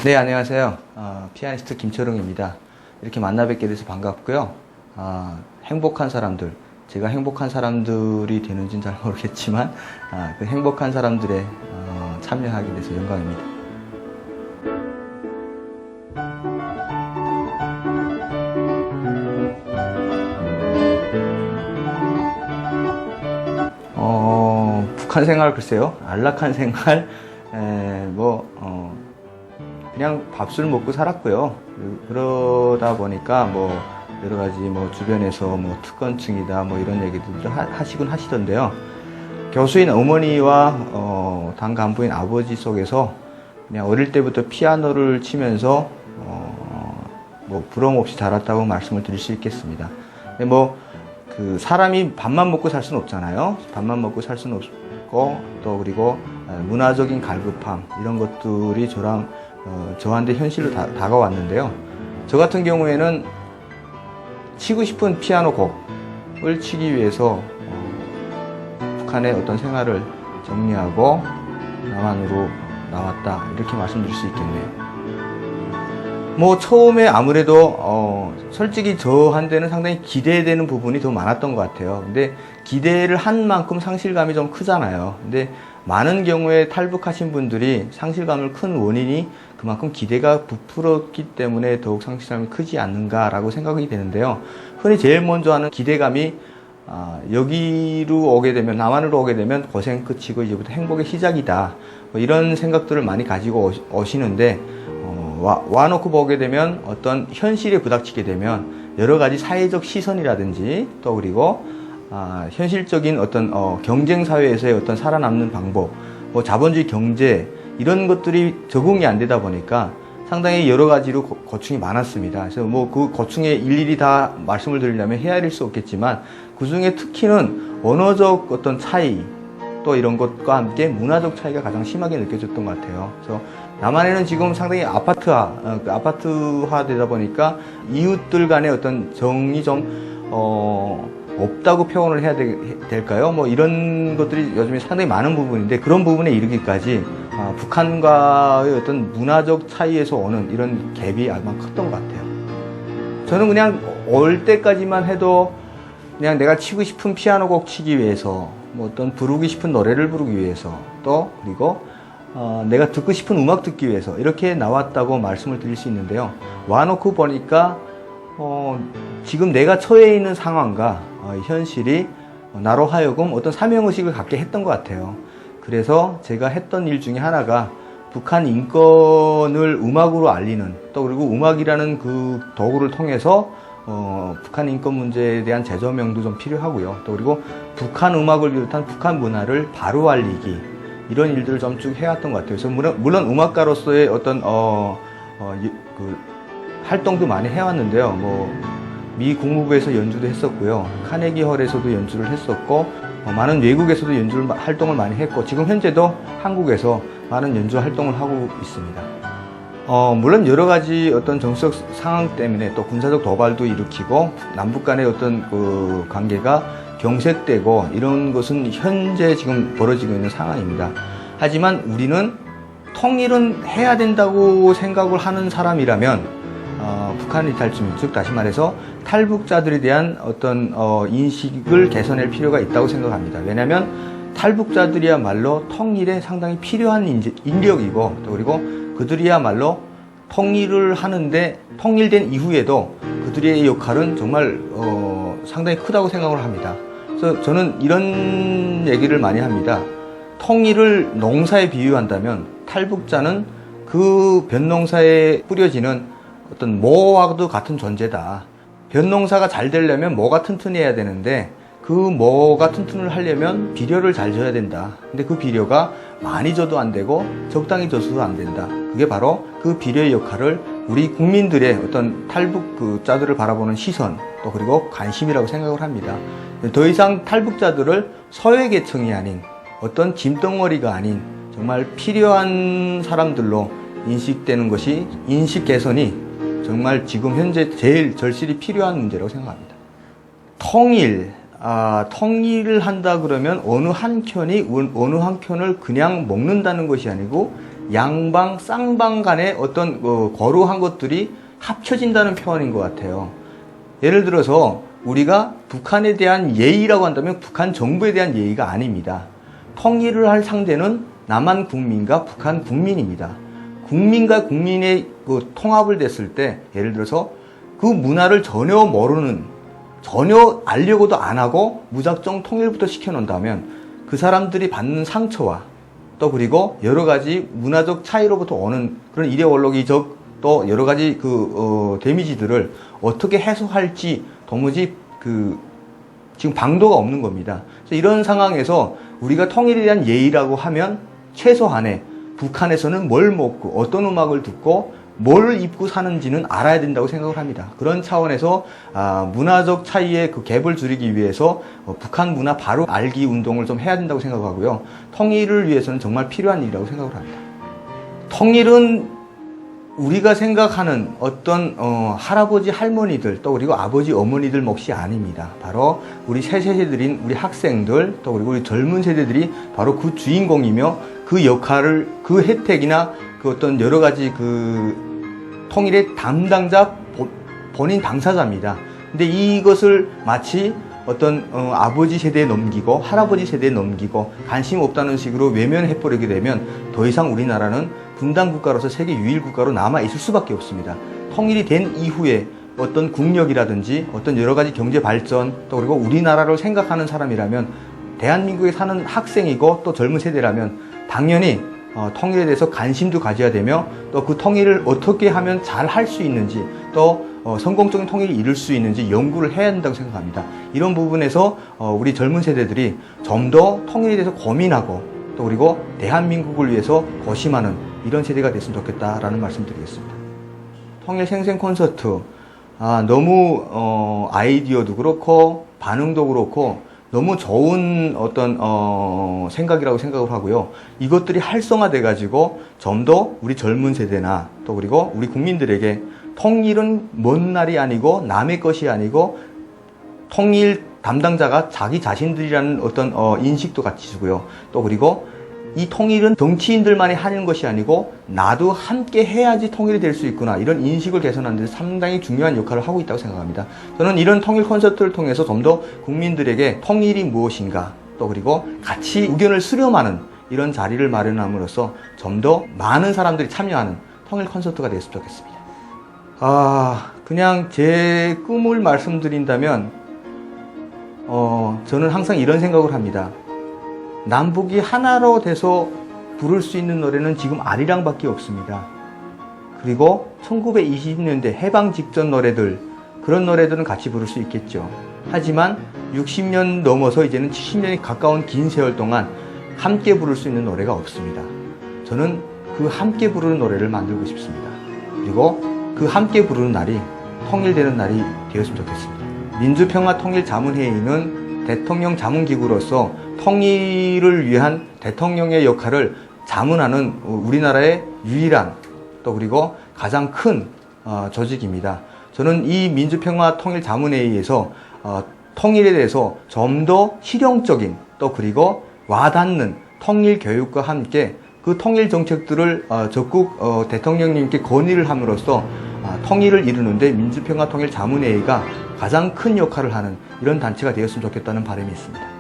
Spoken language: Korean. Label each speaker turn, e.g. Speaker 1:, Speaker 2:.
Speaker 1: 네, 안녕하세요. 피아니스트 김철웅입니다. 이렇게 만나 뵙게 돼서 반갑고요. 행복한 사람들, 제가 행복한 사람들이 되는지는 잘 모르겠지만 그 행복한 사람들에 참여하게 돼서 영광입니다. 북한 생활 글쎄요. 안락한 생활, 그냥 밥술 먹고 살았고요. 그러다 보니까 여러 가지 주변에서 특권층이다 이런 얘기들도 하시곤 하시던데요. 교수인 어머니와 당 간부인 아버지 속에서 그냥 어릴 때부터 피아노를 치면서 부러움 없이 자랐다고 말씀을 드릴 수 있겠습니다. 근데 그 사람이 밥만 먹고 살 수는 없잖아요. 밥만 먹고 살 수는 없고 또 그리고 문화적인 갈급함 이런 것들이 저한테 현실로 다가왔는데요. 저 같은 경우에는 치고 싶은 피아노 곡을 치기 위해서 북한의 어떤 생활을 정리하고 남한으로 나왔다 이렇게 말씀드릴 수 있겠네요. 처음에 아무래도 솔직히 저한테는 상당히 기대되는 부분이 더 많았던 것 같아요. 근데 기대를 한 만큼 상실감이 좀 크잖아요. 근데 많은 경우에 탈북하신 분들이 상실감을 큰 원인이 그만큼 기대가 부풀었기 때문에 더욱 상실감이 크지 않는가라고 생각이 되는데요. 흔히 제일 먼저 하는 기대감이 여기로 오게 되면, 남한으로 오게 되면 고생 끝이고 이제부터 행복의 시작이다. 이런 생각들을 많이 가지고 오시는데 와놓고 보게 되면 어떤 현실에 부닥치게 되면 여러 가지 사회적 시선이라든지 또 그리고 현실적인 어떤 경쟁 사회에서의 어떤 살아남는 방법, 자본주의 경제 이런 것들이 적응이 안 되다 보니까 상당히 여러 가지로 고충이 많았습니다. 그래서 그 고충에 일일이 다 말씀을 드리려면 헤아릴 수 없겠지만 그 중에 특히는 언어적 어떤 차이 또 이런 것과 함께 문화적 차이가 가장 심하게 느껴졌던 것 같아요. 그래서 남한에는 지금 상당히 아파트화 되다 보니까 이웃들 간의 어떤 정이 좀 없다고 표현을 해야 될까요? 이런 것들이 요즘에 상당히 많은 부분인데 그런 부분에 이르기까지 북한과의 어떤 문화적 차이에서 오는 이런 갭이 아주 컸던 것 같아요. 저는 그냥 올 때까지만 해도 그냥 내가 치고 싶은 피아노 곡 치기 위해서 어떤 부르기 싶은 노래를 부르기 위해서 또 그리고 내가 듣고 싶은 음악 듣기 위해서 이렇게 나왔다고 말씀을 드릴 수 있는데요. 와놓고 보니까 지금 내가 처해 있는 상황과 현실이 나로 하여금 어떤 사명의식을 갖게 했던 것 같아요. 그래서 제가 했던 일 중에 하나가 북한 인권을 음악으로 알리는 또 그리고 음악이라는 그 도구를 통해서 북한 인권 문제에 대한 재조명도 좀 필요하고요. 또 그리고 북한 음악을 비롯한 북한 문화를 바로 알리기 이런 일들을 좀 쭉 해왔던 것 같아요. 그래서 물론 음악가로서의 어떤 그 활동도 많이 해왔는데요. 미 국무부에서 연주도 했었고요. 카네기 홀에서도 연주를 했었고 많은 외국에서도 활동을 많이 했고 지금 현재도 한국에서 많은 연주 활동을 하고 있습니다. 물론 여러 가지 어떤 정치적 상황 때문에 또 군사적 도발도 일으키고 남북 간의 어떤 그 관계가 경색되고 이런 것은 현재 지금 벌어지고 있는 상황입니다. 하지만 우리는 통일은 해야 된다고 생각을 하는 사람이라면 북한 이탈주민, 즉 다시 말해서 탈북자들에 대한 어떤 인식을 개선할 필요가 있다고 생각합니다. 왜냐하면 탈북자들이야말로 통일에 상당히 필요한 인력이고 또 그리고 그들이야말로 통일을 하는데 통일된 이후에도 그들의 역할은 정말 상당히 크다고 생각을 합니다. 그래서 저는 이런 얘기를 많이 합니다. 통일을 농사에 비유한다면 탈북자는 그 벼농사에 뿌려지는 어떤 모와도 같은 존재다. 벼농사가 잘 되려면 모가 튼튼해야 되는데 그 모가 튼튼을 하려면 비료를 잘 줘야 된다. 근데 그 비료가 많이 줘도 안 되고 적당히 줘서도 안 된다. 그게 바로 그 비료의 역할을 우리 국민들의 어떤 탈북자들을 바라보는 시선 또 그리고 관심이라고 생각을 합니다. 더 이상 탈북자들을 소외계층이 아닌 어떤 짐덩어리가 아닌 정말 필요한 사람들로 인식되는 것이 인식 개선이 정말 지금 현재 제일 절실히 필요한 문제라고 생각합니다. 통일을 한다 그러면 어느 한 켠이 어느 한 켠을 그냥 먹는다는 것이 아니고 양방, 쌍방 간의 어떤 거루한 것들이 합쳐진다는 표현인 것 같아요. 예를 들어서 우리가 북한에 대한 예의라고 한다면 북한 정부에 대한 예의가 아닙니다. 통일을 할 상대는 남한 국민과 북한 국민입니다. 국민과 국민의 그 통합을 됐을 때 예를 들어서 그 문화를 전혀 모르는, 전혀 알려고도 안 하고 무작정 통일부터 시켜놓는다면 그 사람들이 받는 상처와 또 그리고 여러 가지 문화적 차이로부터 오는 그런 이데올로기적 또 여러 가지 데미지들을 어떻게 해소할지 도무지 지금 방도가 없는 겁니다. 그래서 이런 상황에서 우리가 통일에 대한 예의라고 하면 최소한의 북한에서는 뭘 먹고 어떤 음악을 듣고 뭘 입고 사는지는 알아야 된다고 생각을 합니다. 그런 차원에서 문화적 차이의 그 갭을 줄이기 위해서 북한 문화 바로 알기 운동을 좀 해야 된다고 생각하고요. 통일을 위해서는 정말 필요한 일이라고 생각을 합니다. 통일은 우리가 생각하는 어떤 할아버지 할머니들 또 그리고 아버지 어머니들 몫이 아닙니다. 바로 우리 새 세대들인 우리 학생들 또 그리고 우리 젊은 세대들이 바로 그 주인공이며 그 역할을 그 혜택이나 그 어떤 여러 가지 그 통일의 담당자 본인 당사자입니다. 근데 이것을 마치 어떤 아버지 세대에 넘기고 할아버지 세대에 넘기고 관심 없다는 식으로 외면해버리게 되면 더 이상 우리나라는 분단 국가로서 세계 유일 국가로 남아 있을 수밖에 없습니다. 통일이 된 이후에 어떤 국력이라든지 어떤 여러 가지 경제 발전 또 그리고 우리나라를 생각하는 사람이라면 대한민국에 사는 학생이고 또 젊은 세대라면 당연히 통일에 대해서 관심도 가져야 되며 또 그 통일을 어떻게 하면 잘 할 수 있는지 또 성공적인 통일을 이룰 수 있는지 연구를 해야 한다고 생각합니다. 이런 부분에서 우리 젊은 세대들이 좀 더 통일에 대해서 고민하고 또 그리고 대한민국을 위해서 고심하는 이런 세대가 됐으면 좋겠다라는 말씀 드리겠습니다. 통일 생생 콘서트 너무 아이디어도 그렇고 반응도 그렇고 너무 좋은 어떤 생각이라고 생각을 하고요. 이것들이 활성화돼 가지고 좀 더 우리 젊은 세대나 또 그리고 우리 국민들에게 통일은 먼 날이 아니고 남의 것이 아니고 통일 담당자가 자기 자신들이라는 어떤 인식도 같이 주고요. 또 그리고 이 통일은 정치인들만이 하는 것이 아니고 나도 함께 해야지 통일이 될 수 있구나 이런 인식을 개선하는 데 상당히 중요한 역할을 하고 있다고 생각합니다. 저는 이런 통일 콘서트를 통해서 좀 더 국민들에게 통일이 무엇인가 또 그리고 같이 의견을 수렴하는 이런 자리를 마련함으로써 좀 더 많은 사람들이 참여하는 통일 콘서트가 됐으면 좋겠습니다. 그냥 제 꿈을 말씀드린다면 저는 항상 이런 생각을 합니다. 남북이 하나로 돼서 부를 수 있는 노래는 지금 아리랑밖에 없습니다. 그리고 1920년대 해방 직전 노래들 그런 노래들은 같이 부를 수 있겠죠. 하지만 60년 넘어서 이제는 70년이 가까운 긴 세월 동안 함께 부를 수 있는 노래가 없습니다. 저는 그 함께 부르는 노래를 만들고 싶습니다. 그리고 그 함께 부르는 날이 통일되는 날이 되었으면 좋겠습니다. 민주평화통일자문회의는 대통령 자문기구로서 통일을 위한 대통령의 역할을 자문하는 우리나라의 유일한 또 그리고 가장 큰 조직입니다. 저는 이 민주평화통일자문회의에서 통일에 대해서 좀 더 실용적인 또 그리고 와닿는 통일 교육과 함께 그 통일 정책들을 적극 대통령님께 건의를 함으로써 통일을 이루는데 민주평화통일자문회의가 가장 큰 역할을 하는 이런 단체가 되었으면 좋겠다는 바람이 있습니다.